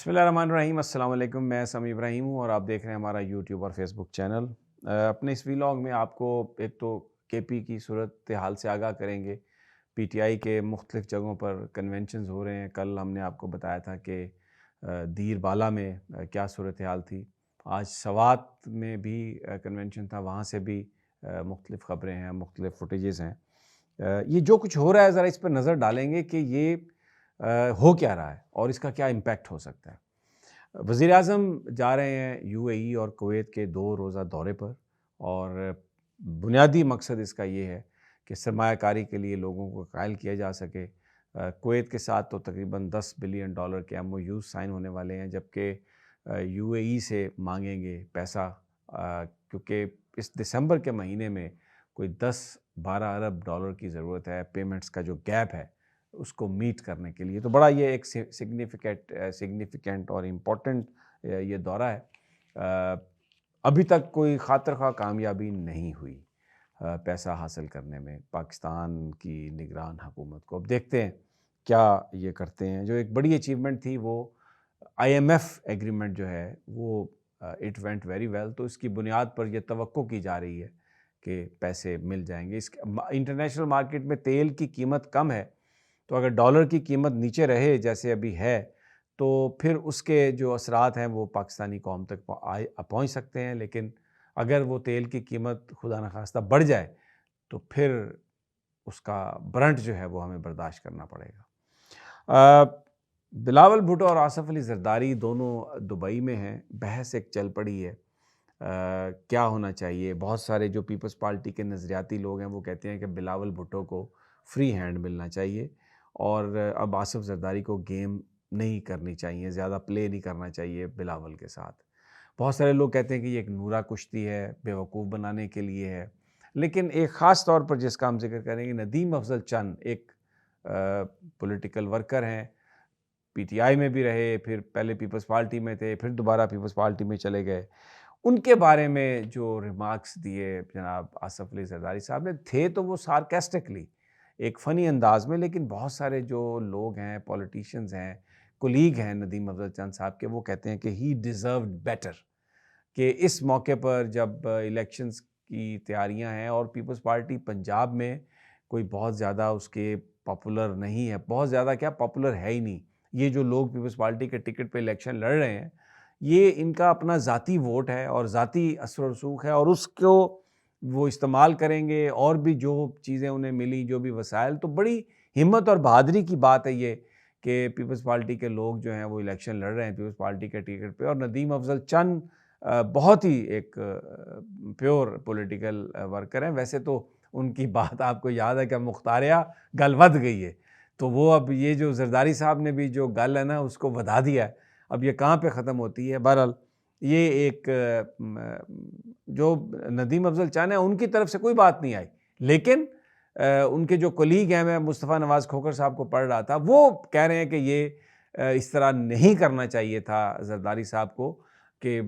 بسم اللہ الرحمن الرحیم۔ السلام علیکم، میں سمی ابراہیم ہوں اور آپ دیکھ رہے ہیں ہمارا یوٹیوب اور فیس بک چینل۔ اپنے اس ویلاگ میں آپ کو ایک تو کے پی کی صورت حال سے آگاہ کریں گے۔ پی ٹی آئی کے مختلف جگہوں پر کنونشنز ہو رہے ہیں۔ کل ہم نے آپ کو بتایا تھا کہ دیر بالا میں کیا صورت حال تھی۔ آج سوات میں بھی کنونشن تھا، وہاں سے بھی مختلف خبریں ہیں، مختلف فوٹیجز ہیں۔ یہ جو کچھ ہو رہا ہے ذرا اس پر نظر ڈالیں گے کہ یہ ہو کیا رہا ہے اور اس کا کیا امپیکٹ ہو سکتا ہے۔ وزیر اعظم جا رہے ہیں یو اے ای اور کویت کے 2 روزہ دورے پر، اور بنیادی مقصد اس کا یہ ہے کہ سرمایہ کاری کے لیے لوگوں کو قائل کیا جا سکے۔ کویت کے ساتھ تو تقریباً $10 بلین کے ایم او یوز سائن ہونے والے ہیں، جبکہ یو اے ای سے مانگیں گے پیسہ، کیونکہ اس دسمبر کے مہینے میں کوئی $10-12 ارب کی ضرورت ہے پیمنٹس کا جو گیپ ہے اس کو میٹ کرنے کے لیے۔ تو بڑا یہ ایک سگنیفیکنٹ اور امپورٹنٹ یہ دورہ ہے۔ ابھی تک کوئی خاطر خواہ کامیابی نہیں ہوئی پیسہ حاصل کرنے میں پاکستان کی نگران حکومت کو۔ اب دیکھتے ہیں کیا یہ کرتے ہیں۔ جو ایک بڑی اچیومنٹ تھی وہ آئی ایم ایف ایگریمنٹ جو ہے وہ اٹ وینٹ ویری ویل، تو اس کی بنیاد پر یہ توقع کی جا رہی ہے کہ پیسے مل جائیں گے۔ اس انٹرنیشنل مارکیٹ میں تیل کی قیمت کم ہے، تو اگر ڈالر کی قیمت نیچے رہے جیسے ابھی ہے تو پھر اس کے جو اثرات ہیں وہ پاکستانی قوم تک پہنچ سکتے ہیں، لیکن اگر وہ تیل کی قیمت خدا نخواستہ بڑھ جائے تو پھر اس کا برنٹ جو ہے وہ ہمیں برداشت کرنا پڑے گا۔ بلاول بھٹو اور آصف علی زرداری دونوں دبئی میں ہیں، بحث ایک چل پڑی ہے کیا ہونا چاہیے۔ بہت سارے جو پیپلز پارٹی کے نظریاتی لوگ ہیں وہ کہتے ہیں کہ بلاول بھٹو کو فری ہینڈ ملنا چاہیے اور اب آصف زرداری کو گیم نہیں کرنی چاہیے، زیادہ پلے نہیں کرنا چاہیے بلاول کے ساتھ۔ بہت سارے لوگ کہتے ہیں کہ یہ ایک نورا کشتی ہے، بیوقوف بنانے کے لیے ہے، لیکن ایک خاص طور پر جس کا ہم ذکر کریں گے، ندیم افضل چند ایک پولیٹیکل ورکر ہیں، پی ٹی آئی میں بھی رہے، پھر پہلے پیپلز پارٹی میں تھے، پھر دوبارہ پیپلز پارٹی میں چلے گئے۔ ان کے بارے میں جو ریمارکس دیے جناب آصف علی زرداری صاحب نے، تھے تو وہ سارکیسٹکلی ایک فنی انداز میں، لیکن بہت سارے جو لوگ ہیں، پولیٹیشنز ہیں، کولیگ ہیں ندیم افضل چند صاحب کے، وہ کہتے ہیں کہ ہی ڈیزروڈ بیٹر، کہ اس موقع پر جب الیکشنز کی تیاریاں ہیں اور پیپلز پارٹی پنجاب میں کوئی بہت زیادہ اس کے پاپولر نہیں ہے، بہت زیادہ کیا پاپولر ہے ہی نہیں۔ یہ جو لوگ پیپلز پارٹی کے ٹکٹ پہ الیکشن لڑ رہے ہیں یہ ان کا اپنا ذاتی ووٹ ہے اور ذاتی اثر و رسوخ ہے، اور اس کو وہ استعمال کریں گے، اور بھی جو چیزیں انہیں ملی، جو بھی وسائل۔ تو بڑی ہمت اور بہادری کی بات ہے یہ کہ پیپلز پارٹی کے لوگ جو ہیں وہ الیکشن لڑ رہے ہیں پیپلز پارٹی کے ٹکٹ پہ، اور ندیم افضل چند بہت ہی ایک پیور پولیٹیکل ورکر ہیں۔ ویسے تو ان کی بات آپ کو یاد ہے کہ مختاریہ گل ود گئی ہے، تو وہ اب یہ جو زرداری صاحب نے بھی جو گل ہے نا اس کو ودھا دیا ہے، اب یہ کہاں پہ ختم ہوتی ہے۔ بہرحال یہ ایک جو ندیم افضل چند ہیں ان کی طرف سے کوئی بات نہیں آئی، لیکن ان کے جو کولیگ ہیں، میں مصطفیٰ نواز کھوکھر صاحب کو پڑھ رہا تھا، وہ کہہ رہے ہیں کہ یہ اس طرح نہیں کرنا چاہیے تھا زرداری صاحب کو، کہ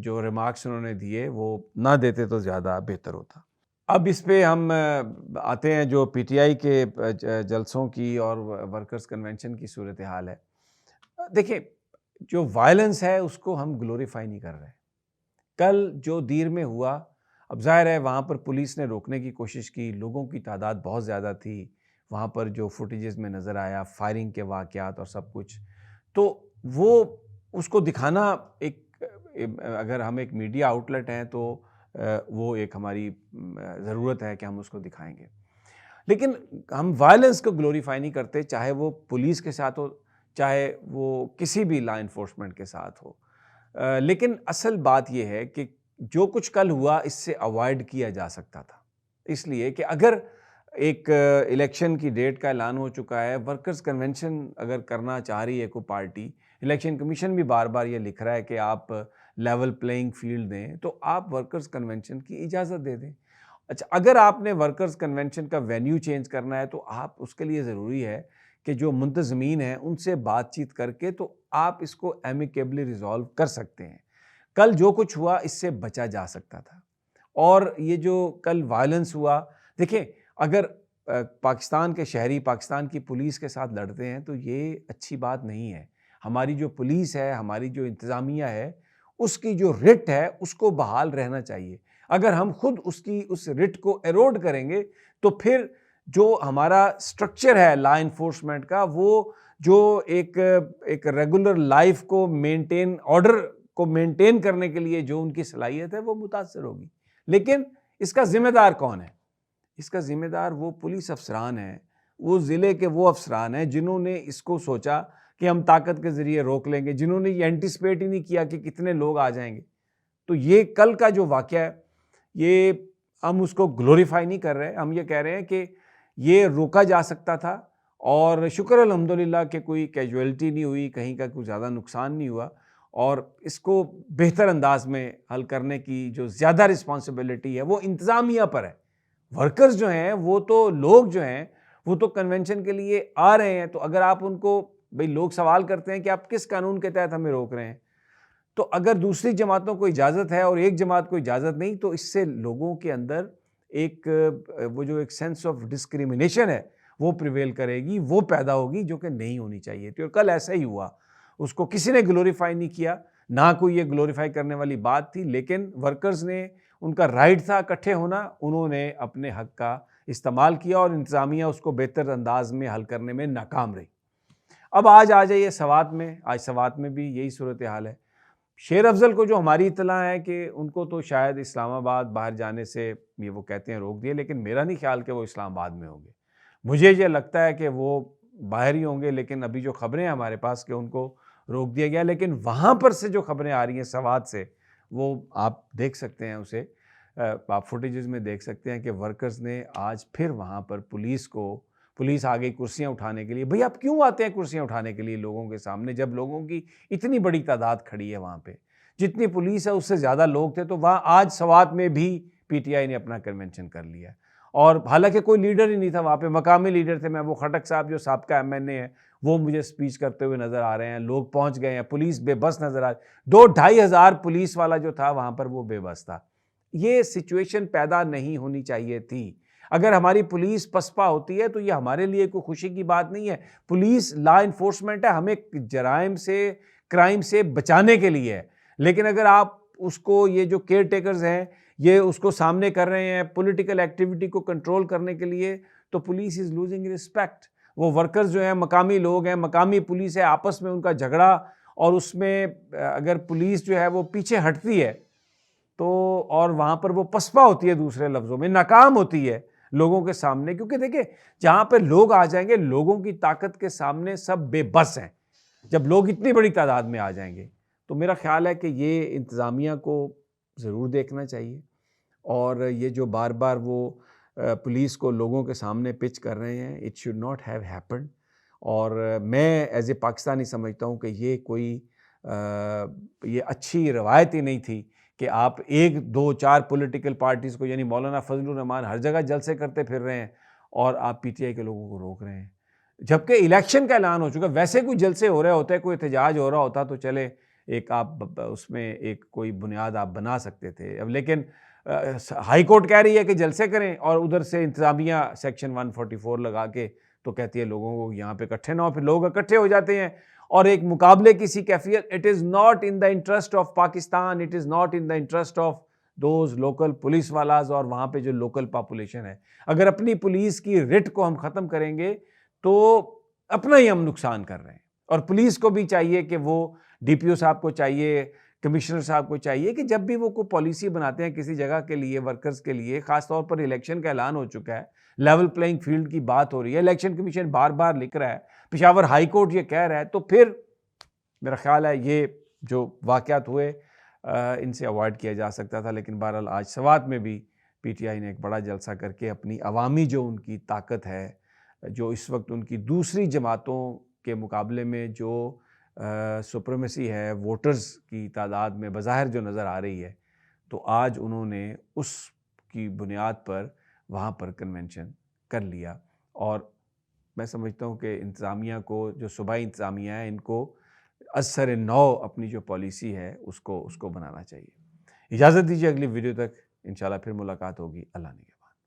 جو ریمارکس انہوں نے دیے وہ نہ دیتے تو زیادہ بہتر ہوتا۔ اب اس پہ ہم آتے ہیں جو پی ٹی آئی کے جلسوں کی اور ورکرز کنونشن کی صورتحال ہے۔ دیکھیں، جو وائلنس ہے اس کو ہم گلوریفائی نہیں کر رہے۔ کل جو دیر میں ہوا، اب ظاہر ہے وہاں پر پولیس نے روکنے کی کوشش کی، لوگوں کی تعداد بہت زیادہ تھی، وہاں پر جو فوٹیجز میں نظر آیا فائرنگ کے واقعات اور سب کچھ، تو وہ اس کو دکھانا ایک، اگر ہم ایک میڈیا آؤٹلیٹ ہیں تو وہ ایک ہماری ضرورت ہے کہ ہم اس کو دکھائیں گے، لیکن ہم وائلنس کو گلوریفائی نہیں کرتے، چاہے وہ پولیس کے ساتھ ہو، چاہے وہ کسی بھی لا انفورسمنٹ کے ساتھ ہو۔ لیکن اصل بات یہ ہے کہ جو کچھ کل ہوا اس سے اوائڈ کیا جا سکتا تھا، اس لیے کہ اگر ایک الیکشن کی ڈیٹ کا اعلان ہو چکا ہے، ورکرز کنونشن اگر کرنا چاہ رہی ہے کوئی پارٹی، الیکشن کمیشن بھی بار بار یہ لکھ رہا ہے کہ آپ لیول پلینگ فیلڈ دیں، تو آپ ورکرز کنونشن کی اجازت دے دیں۔ اچھا، اگر آپ نے ورکرز کنونشن کا وینیو چینج کرنا ہے تو آپ اس کے لیے ضروری ہے کہ جو منتظمین ہیں ان سے بات چیت کر کے تو آپ اس کو ایمیکیبلی ریزالو کر سکتے ہیں۔ کل جو کچھ ہوا اس سے بچا جا سکتا تھا، اور یہ جو کل وائلنس ہوا، دیکھیں اگر پاکستان کے شہری پاکستان کی پولیس کے ساتھ لڑتے ہیں تو یہ اچھی بات نہیں ہے۔ ہماری جو پولیس ہے، ہماری جو انتظامیہ ہے، اس کی جو رٹ ہے اس کو بحال رہنا چاہیے۔ اگر ہم خود اس رٹ کو ایروڈ کریں گے تو پھر جو ہمارا سٹرکچر ہے لا انفورسمنٹ کا، وہ جو ایک ریگولر لائف کو مینٹین، آرڈر کو مینٹین کرنے کے لیے جو ان کی صلاحیت ہے وہ متاثر ہوگی۔ لیکن اس کا ذمہ دار کون ہے؟ اس کا ذمہ دار وہ پولیس افسران ہیں، وہ ضلع کے وہ افسران ہیں جنہوں نے اس کو سوچا کہ ہم طاقت کے ذریعے روک لیں گے، جنہوں نے یہ اینٹیسپیٹ ہی نہیں کیا کہ کتنے لوگ آ جائیں گے۔ تو یہ کل کا جو واقعہ ہے، یہ ہم اس کو گلوریفائی نہیں کر رہے، ہم یہ کہہ رہے ہیں کہ یہ روکا جا سکتا تھا، اور شکر الحمدللہ کہ کوئی کیجویلٹی نہیں ہوئی، کہیں کا کوئی زیادہ نقصان نہیں ہوا، اور اس کو بہتر انداز میں حل کرنے کی جو زیادہ رسپانسبلٹی ہے وہ انتظامیہ پر ہے۔ ورکرز جو ہیں، وہ تو لوگ جو ہیں وہ تو کنونشن کے لیے آ رہے ہیں، تو اگر آپ ان کو، بھئی لوگ سوال کرتے ہیں کہ آپ کس قانون کے تحت ہمیں روک رہے ہیں، تو اگر دوسری جماعتوں کو اجازت ہے اور ایک جماعت کو اجازت نہیں، تو اس سے لوگوں کے اندر وہ جو ایک سینس آف ڈسکریمنیشن ہے وہ پریویل کرے گی، وہ پیدا ہوگی، جو کہ نہیں ہونی چاہیے تھی۔ اور کل ایسا ہی ہوا، اس کو کسی نے گلوریفائی نہیں کیا، نہ کوئی یہ گلوریفائی کرنے والی بات تھی، لیکن ورکرز نے، ان کا رائٹ تھا اکٹھے ہونا، انہوں نے اپنے حق کا استعمال کیا، اور انتظامیہ اس کو بہتر انداز میں حل کرنے میں ناکام رہی۔ اب آج آ جائیے سوات میں، آج سوات میں بھی یہی صورتحال ہے۔ شیر افضل کو جو ہماری اطلاع ہے کہ ان کو تو شاید اسلام آباد باہر جانے سے یہ وہ کہتے ہیں روک دیے، لیکن میرا نہیں خیال کہ وہ اسلام آباد میں ہوں گے۔ مجھے یہ لگتا ہے کہ وہ باہر ہی ہوں گے، لیکن ابھی جو خبریں ہیں ہمارے پاس کہ ان کو روک دیا گیا، لیکن وہاں پر سے جو خبریں آ رہی ہیں سوات سے، وہ آپ دیکھ سکتے ہیں، اسے آپ فوٹیجز میں دیکھ سکتے ہیں کہ ورکرز نے آج پھر وہاں پر پولیس آ گئی کرسیاں اٹھانے کے لیے۔ بھئی آپ کیوں آتے ہیں کرسیاں اٹھانے کے لیے لوگوں کے سامنے، جب لوگوں کی اتنی بڑی تعداد کھڑی ہے وہاں پہ؟ جتنی پولیس ہے اس سے زیادہ لوگ تھے، تو وہاں آج سوات میں بھی پی ٹی آئی نے اپنا کنونشن کر لیا، اور حالانکہ کوئی لیڈر ہی نہیں تھا وہاں پہ، مقامی لیڈر تھے۔ میں وہ خٹک صاحب جو سابقہ ایم این اے ہیں، وہ مجھے سپیچ کرتے ہوئے نظر آ رہے ہیں، لوگ پہنچ گئے ہیں، پولیس بے بس نظر آ رہی، 2-2.5 ہزار پولیس والا جو تھا وہاں پر وہ بے بس تھا۔ یہ سچویشن پیدا نہیں ہونی چاہیے تھی۔ اگر ہماری پولیس پسپا ہوتی ہے تو یہ ہمارے لیے کوئی خوشی کی بات نہیں ہے۔ پولیس لا انفورسمنٹ ہے، ہمیں جرائم سے، کرائم سے بچانے کے لیے ہے، لیکن اگر آپ اس کو، یہ جو کیئر ٹیکرز ہیں، یہ اس کو سامنے کر رہے ہیں پولیٹیکل ایکٹیویٹی کو کنٹرول کرنے کے لیے، تو پولیس از لوزنگ رسپیکٹ۔ وہ ورکرز جو ہیں مقامی لوگ ہیں، مقامی پولیس ہے، آپس میں ان کا جھگڑا، اور اس میں اگر پولیس جو ہے وہ پیچھے ہٹتی ہے تو، اور وہاں پر وہ پسپا ہوتی ہے، دوسرے لفظوں میں ناکام ہوتی ہے لوگوں کے سامنے، کیونکہ دیکھیں جہاں پہ لوگ آ جائیں گے، لوگوں کی طاقت کے سامنے سب بے بس ہیں۔ جب لوگ اتنی بڑی تعداد میں آ جائیں گے تو میرا خیال ہے کہ یہ انتظامیہ کو ضرور دیکھنا چاہیے، اور یہ جو بار بار وہ پولیس کو لوگوں کے سامنے پچ کر رہے ہیں، it should not have happened. اور میں ایز اے پاکستانی سمجھتا ہوں کہ یہ کوئی یہ اچھی روایت ہی نہیں تھی کہ آپ 1-2-4 پولیٹیکل پارٹیز کو، یعنی مولانا فضل الرحمان ہر جگہ جلسے کرتے پھر رہے ہیں، اور آپ پی ٹی آئی کے لوگوں کو روک رہے ہیں، جبکہ الیکشن کا اعلان ہو چکا۔ ویسے کوئی جلسے ہو رہے ہوتے، کوئی احتجاج ہو رہا ہوتا تو چلے ایک آپ اس میں ایک کوئی بنیاد آپ بنا سکتے تھے، اب لیکن ہائی کورٹ کہہ رہی ہے کہ جلسے کریں، اور ادھر سے انتظامیہ سیکشن 144 لگا کے تو کہتی ہے لوگوں کو یہاں پہ اکٹھے نہ ہو، پھر لوگ اکٹھے ہو جاتے ہیں، اور ایک مقابلے کی سی کیفیت۔ It is not in the interest of Pakistan, it is not in the interest of those local police والاز، اور وہاں پہ جو لوکل پاپولیشن ہے۔ اگر اپنی پولیس کی رٹ کو ہم ختم کریں گے تو اپنا ہی ہم نقصان کر رہے ہیں، اور پولیس کو بھی چاہیے کہ وہ، ڈی پی او صاحب کو چاہیے، کمشنر صاحب کو چاہیے کہ جب بھی وہ کوئی پالیسی بناتے ہیں کسی جگہ کے لیے، ورکرز کے لیے، خاص طور پر الیکشن کا اعلان ہو چکا ہے، لیول پلینگ فیلڈ کی بات ہو رہی ہے، الیکشن کمیشن بار بار لکھ رہا ہے، پشاور ہائی کورٹ یہ کہہ رہا ہے، تو پھر میرا خیال ہے یہ جو واقعات ہوئے ان سے اوائڈ کیا جا سکتا تھا۔ لیکن بہرحال آج سوات میں بھی پی ٹی آئی نے ایک بڑا جلسہ کر کے اپنی عوامی جو ان کی طاقت ہے، جو اس وقت ان کی دوسری جماعتوں کے مقابلے میں جو سپریمیسی ہے ووٹرز کی تعداد میں بظاہر جو نظر آ رہی ہے، تو آج انہوں نے اس کی بنیاد پر وہاں پر کنونشن کر لیا۔ اور میں سمجھتا ہوں کہ انتظامیہ کو، جو صوبائی انتظامیہ ہے، ان کو از سر نو اپنی جو پالیسی ہے اس کو بنانا چاہیے۔ اجازت دیجیے، اگلی ویڈیو تک انشاءاللہ پھر ملاقات ہوگی۔ اللہ نگہبان۔